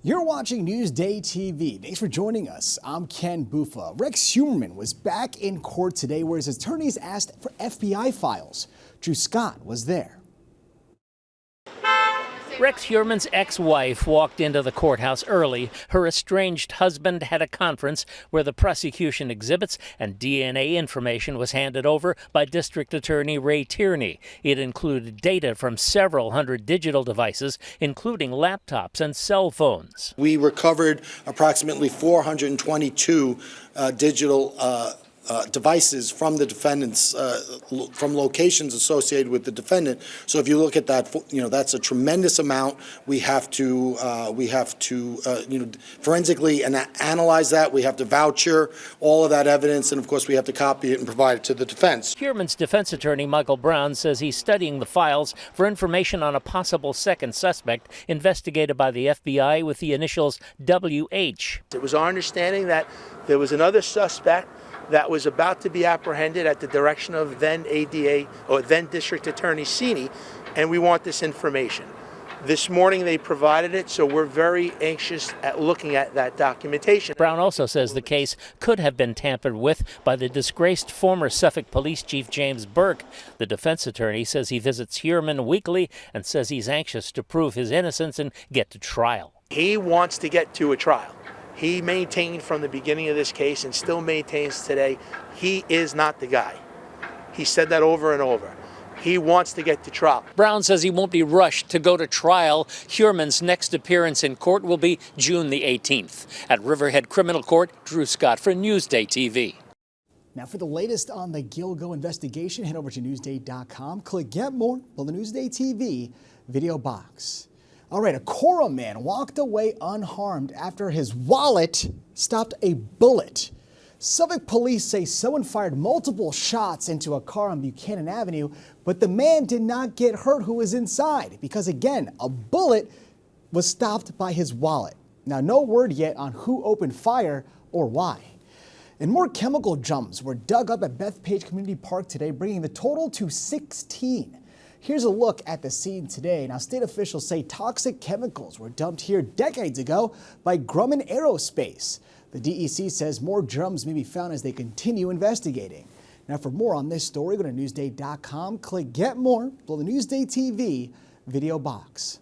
You're watching Newsday TV. Thanks for joining us. I'm Ken Buffa. Rex Heuermann was back in court today where his attorneys asked for FBI files. Drew Scott was there. Rex Heuermann's ex-wife walked into the courthouse early. Her estranged husband had a conference where the prosecution exhibits and DNA information was handed over by District Attorney Ray Tierney. It included data from several hundred digital devices, including laptops and cell phones. We recovered approximately 422 digital devices from the defendants, from locations associated with the defendant. So if you look at that, that's a tremendous amount. We have to forensically analyze that. We have to voucher all of that evidence, and of course we have to copy it and provide it to the defense. Heuermann's defense attorney, Michael Brown, says he's studying the files for information on a possible second suspect investigated by the FBI with the initials WH. It was our understanding that there was another suspect that was about to be apprehended at the direction of then ADA or then District Attorney Sini, and we want this information. This morning they provided it, so we're very anxious at looking at that documentation. Brown also says the case could have been tampered with by the disgraced former Suffolk Police Chief James Burke. The defense attorney says he visits Heuermann weekly and says he's anxious to prove his innocence and get to trial. He wants to get to a trial. He maintained from the beginning of this case and still maintains today, he is not the guy. He said that over and over. He wants to get to trial. Brown says he won't be rushed to go to trial. Heuermann's next appearance in court will be June the 18th. At Riverhead Criminal Court, Drew Scott for Newsday TV. Now for the latest on the Gilgo investigation, head over to Newsday.com. Click Get More on the Newsday TV video box. All right, a Cora man walked away unharmed after his wallet stopped a bullet. Suffolk police say someone fired multiple shots into a car on Buchanan Avenue, but the man did not get hurt who was inside because, again, a bullet was stopped by his wallet. Now, no word yet on who opened fire or why. And more chemical jumps were dug up at Bethpage Community Park today, bringing the total to 16. Here's a look at the scene today. Now, state officials say toxic chemicals were dumped here decades ago by Grumman Aerospace. The DEC says more germs may be found as they continue investigating. Now, for more on this story, go to Newsday.com, click Get More below the Newsday TV video box.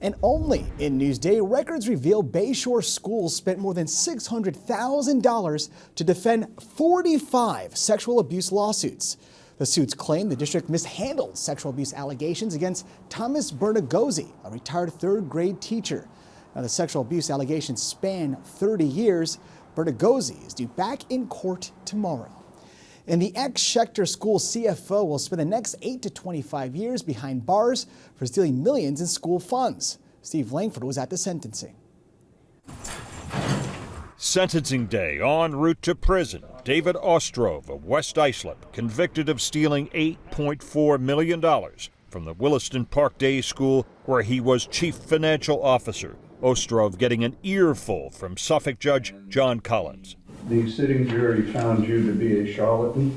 And only in Newsday, records reveal Bayshore schools spent more than $600,000 to defend 45 sexual abuse lawsuits. The suits claim the district mishandled sexual abuse allegations against Thomas Bernagozzi, a retired third-grade teacher. Now, the sexual abuse allegations span 30 years. Bernagozzi is due back in court tomorrow. And the ex-Schechter School CFO will spend the next 8 to 25 years behind bars for stealing millions in school funds. Steve Langford was at the sentencing. Sentencing day, en route to prison. David Ostrov of West Islip, convicted of stealing $8.4 million from the Williston Park Day School, where he was chief financial officer. Ostrov getting an earful from Suffolk Judge John Collins. The sitting jury found you to be a charlatan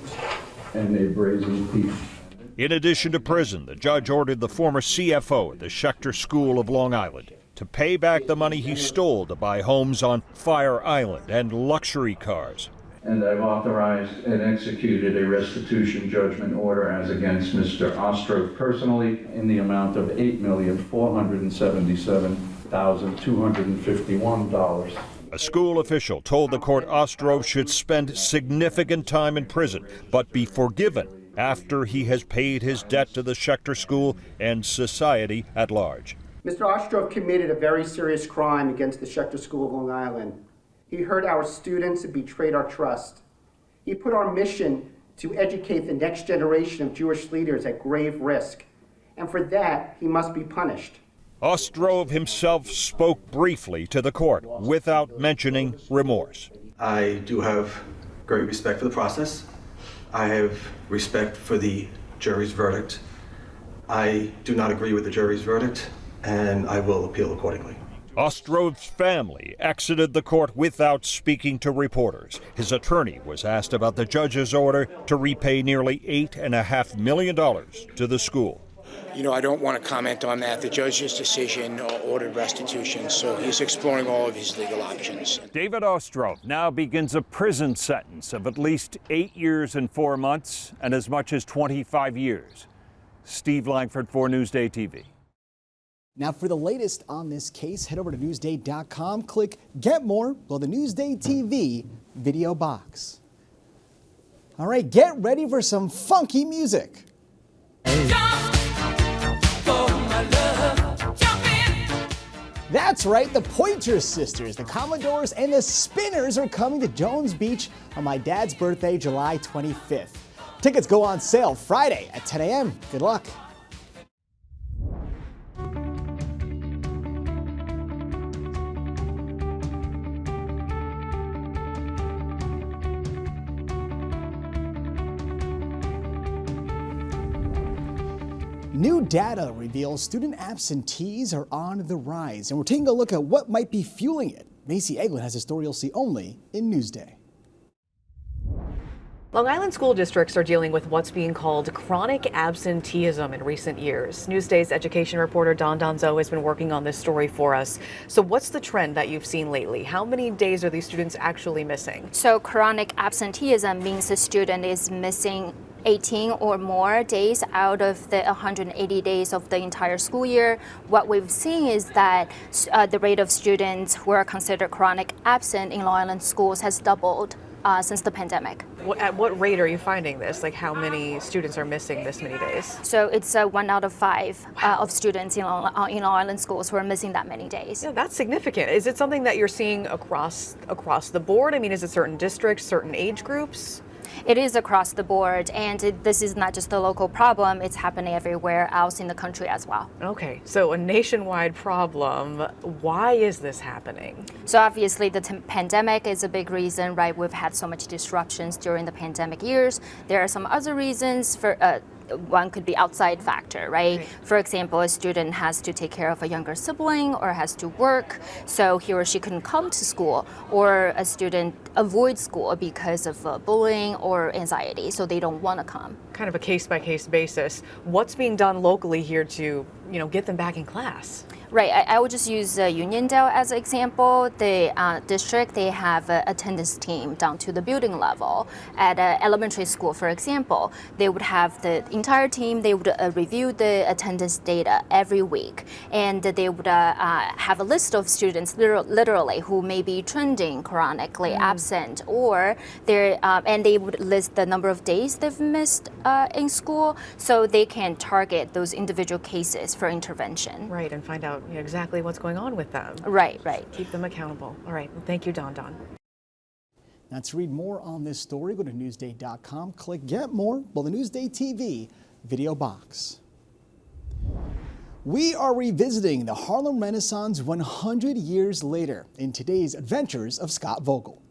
and a brazen thief. In addition to prison, the judge ordered the former CFO at the Schechter School of Long Island to pay back the money he stole to buy homes on Fire Island and luxury cars. And I've authorized and executed a restitution judgment order as against Mr. Ostrov personally in the amount of $8,477,251. A school official told the court Ostrov should spend significant time in prison, but be forgiven after he has paid his debt to the Schechter School and society at large. Mr. Ostrov committed a very serious crime against the Schechter School of Long Island. He hurt our students and betrayed our trust. He put our mission to educate the next generation of Jewish leaders at grave risk. And for that, he must be punished. Ostrov himself spoke briefly to the court without mentioning remorse. I do have great respect for the process. I have respect for the jury's verdict. I do not agree with the jury's verdict, and I will appeal accordingly. Ostrov's family exited the court without speaking to reporters. His attorney was asked about the judge's order to repay nearly $8.5 million to the school. I don't want to comment on that. The judge's decision ordered restitution, so he's exploring all of his legal options. David Ostrov now begins a prison sentence of at least 8 years and 4 months and as much as 25 years. Steve Langford for Newsday TV. Now, for the latest on this case, head over to Newsday.com, click Get More below the Newsday TV video box. All right, get ready for some funky music. That's right, the Pointer Sisters, the Commodores, and the Spinners are coming to Jones Beach on my dad's birthday, July 25th. Tickets go on sale Friday at 10 a.m. Good luck. New data reveals student absentees are on the rise, and we're taking a look at what might be fueling it. Macy Eglin has a story you'll see only in Newsday. Long Island school districts are dealing with what's being called chronic absenteeism in recent years. Newsday's education reporter Don Donzo has been working on this story for us. So what's the trend that you've seen lately? How many days are these students actually missing? So chronic absenteeism means the student is missing 18 or more days out of the 180 days of the entire school year. What we've seen is that the rate of students who are considered chronic absent in Long Island schools has doubled since the pandemic. At what rate are you finding this? Like how many students are missing this many days? So it's 1 out of 5 of students in Long Island schools who are missing that many days. Yeah, that's significant. Is it something that you're seeing across the board? I mean, is it certain districts, certain age groups? It is across the board, and this is not just a local problem, it's happening everywhere else in the country as well. Okay, so a nationwide problem. Why is this happening? So obviously the pandemic is a big reason, right? We've had so much disruptions during the pandemic years. There are some other reasons for one could be outside factor, right? For example, a student has to take care of a younger sibling or has to work, so he or she couldn't come to school, or a student avoids school because of bullying or anxiety, so they don't want to come. Kind of a case-by-case basis. What's being done locally here to, get them back in class? Right, I would just use Uniondale as an example. The district, they have an attendance team down to the building level. At elementary school, for example, they would have the entire team, they would review the attendance data every week. And they would have a list of students, literally, who may be trending chronically absent, or and they would list the number of days they've missed in school, so they can target those individual cases for intervention. Right, and find out exactly what's going on with them. Right. Keep them accountable. All right, well, thank you, Don. Now, to read more on this story, go to Newsday.com, click Get More below the Newsday TV video box. We are revisiting the Harlem Renaissance 100 years later in today's Adventures of Scott Vogel.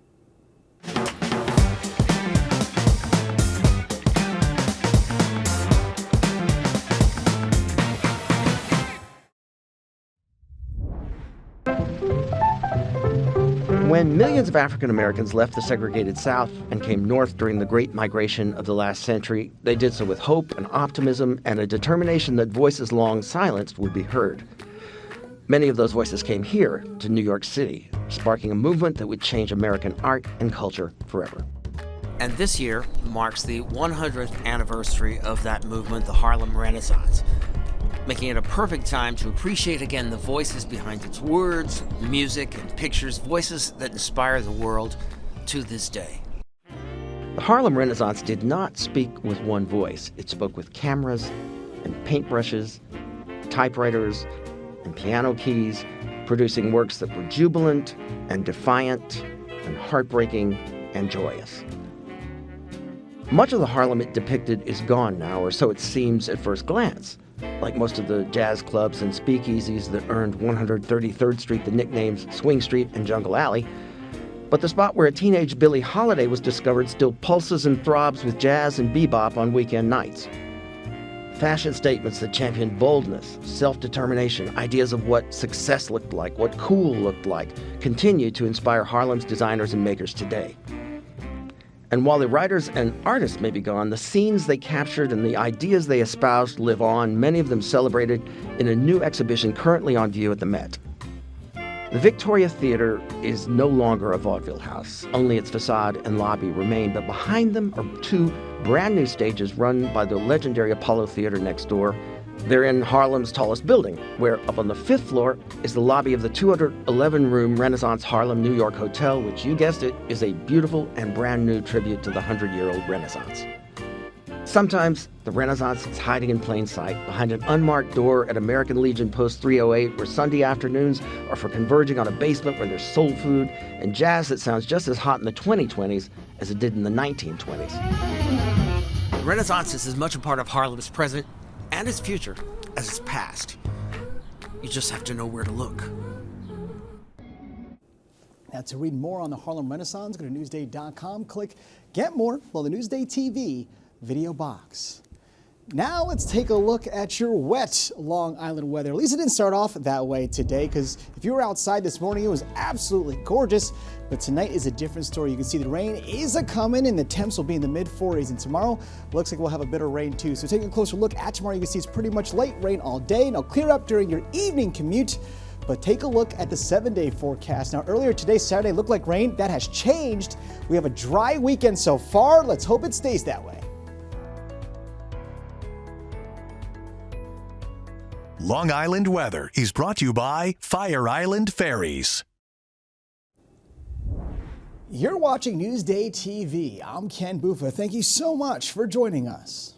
When millions of African Americans left the segregated South and came north during the Great Migration of the last century, they did so with hope and optimism and a determination that voices long silenced would be heard. Many of those voices came here to New York City, sparking a movement that would change American art and culture forever. And this year marks the 100th anniversary of that movement, the Harlem Renaissance, making it a perfect time to appreciate again the voices behind its words, music, and pictures, voices that inspire the world to this day. The Harlem Renaissance did not speak with one voice. It spoke with cameras and paintbrushes, typewriters, and piano keys, producing works that were jubilant and defiant and heartbreaking and joyous. Much of the Harlem it depicted is gone now, or so it seems at first glance. Like most of the jazz clubs and speakeasies that earned 133rd Street the nicknames Swing Street and Jungle Alley. But the spot where a teenage Billie Holiday was discovered still pulses and throbs with jazz and bebop on weekend nights. Fashion statements that championed boldness, self-determination, ideas of what success looked like, what cool looked like, continue to inspire Harlem's designers and makers today. And while the writers and artists may be gone, the scenes they captured and the ideas they espoused live on, many of them celebrated in a new exhibition currently on view at the Met. The Victoria Theatre is no longer a vaudeville house. Only its facade and lobby remain, but behind them are two brand new stages run by the legendary Apollo Theater next door. They're in Harlem's tallest building, where up on the 5th floor is the lobby of the 211-room Renaissance Harlem, New York Hotel, which, you guessed it, is a beautiful and brand new tribute to the 100-year-old Renaissance. Sometimes the Renaissance is hiding in plain sight behind an unmarked door at American Legion Post 308, where Sunday afternoons are for converging on a basement where there's soul food and jazz that sounds just as hot in the 2020s as it did in the 1920s. The Renaissance is as much a part of Harlem's present and its future as its past. You just have to know where to look. Now, to read more on the Harlem Renaissance, go to Newsday.com, click Get More below the Newsday TV video box. Now let's take a look at your wet Long Island weather. At least it didn't start off that way today, because if you were outside this morning, it was absolutely gorgeous. But tonight is a different story. You can see the rain is a-coming and the temps will be in the mid-40s. And tomorrow looks like we'll have a bit of rain too. So taking a closer look at tomorrow, you can see it's pretty much light rain all day, and it'll clear up during your evening commute. But take a look at the 7-day forecast. Now, earlier today, Saturday, looked like rain. That has changed. We have a dry weekend so far. Let's hope it stays that way. Long Island weather is brought to you by Fire Island Ferries. You're watching Newsday TV. I'm Ken Buffa. Thank you so much for joining us.